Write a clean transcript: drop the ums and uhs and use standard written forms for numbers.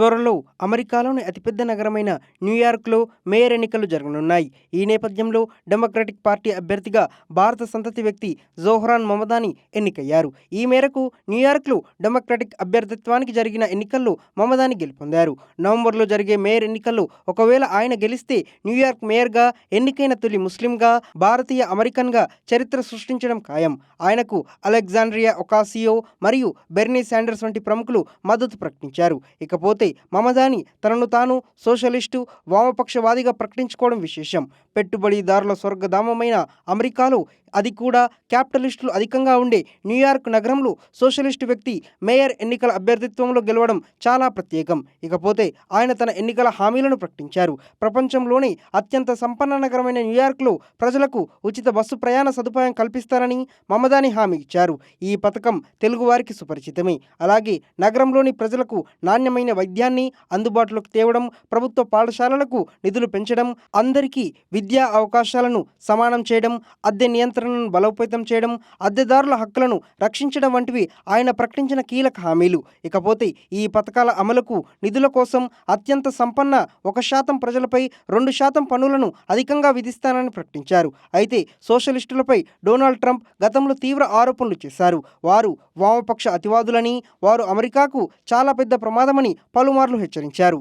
త్వరలో అమెరికాలోని అతిపెద్ద నగరమైన న్యూయార్క్లో మేయర్ ఎన్నికలు జరగనున్నాయి. ఈ నేపథ్యంలో డెమోక్రటిక్ పార్టీ అభ్యర్థిగా భారత సంతతి వ్యక్తి జోహ్రాన్ మమదాని ఎన్నికయ్యారు. ఈ మేరకు న్యూయార్క్లో డెమోక్రటిక్ అభ్యర్థిత్వానికి జరిగిన ఎన్నికల్లో మమదాని గెలుపొందారు. నవంబర్లో జరిగే మేయర్ ఎన్నికల్లో ఒకవేళ ఆయన గెలిస్తే న్యూయార్క్ మేయర్గా ఎన్నికైన తొలి ముస్లింగా, భారతీయ అమెరికన్గా చరిత్ర సృష్టించడం ఖాయం. ఆయనకు అలెగ్జాండ్రియా ఒకాసియో మరియు బెర్నీ శాండర్స్ వంటి ప్రముఖులు మద్దతు ప్రకటించారు. ఇకపోతే మమదాని తనను తాను సోషలిస్టు, వామపక్షవాదిగా ప్రకటించుకోవడం విశేషం. పెట్టుబడిదారుల స్వర్గధామమైన అమెరికాలో, అది కూడా క్యాపిటలిస్టులు అధికంగా ఉండే న్యూయార్క్ నగరంలో సోషలిస్టు వ్యక్తి మేయర్ ఎన్నికల అభ్యర్థిత్వంలో గెలవడం చాలా ప్రత్యేకం. ఇకపోతే ఆయన తన ఎన్నికల హామీలను ప్రకటించారు. ప్రపంచంలోనే అత్యంత సంపన్న నగరమైన న్యూయార్క్లో ప్రజలకు ఉచిత బస్సు ప్రయాణ సదుపాయం కల్పిస్తారని మమదాని హామీ ఇచ్చారు. ఈ పథకం తెలుగువారికి సుపరిచితమే. అలాగే నగరంలోని ప్రజలకు నాణ్యమైన వైద్యాన్ని అందుబాటులోకి తేవడం, ప్రభుత్వ పాఠశాలలకు నిధులు పెంచడం, అందరికీ విద్యా అవకాశాలను సమానం చేయడం, అద్దె నియంత్రణను బలోపేతం చేయడం, అద్దెదారుల హక్కులను రక్షించడం వంటివి ఆయన ప్రకటించిన కీలక హామీలు. ఇకపోతే ఈ పథకాల అమలుకు నిధుల కోసం అత్యంత సంపన్న 1% ప్రజలపై 2% పన్నులను అధికంగా విధిస్తానని ప్రకటించారు. అయితే సోషలిస్టులపై డొనాల్డ్ ట్రంప్ గతంలో తీవ్ర ఆరోపణలు చేశారు. వారు వామపక్ష అతివాదులని, వారు అమెరికాకు చాలా పెద్ద ప్రమాదమని పలుమార్లు హెచ్చరించారు.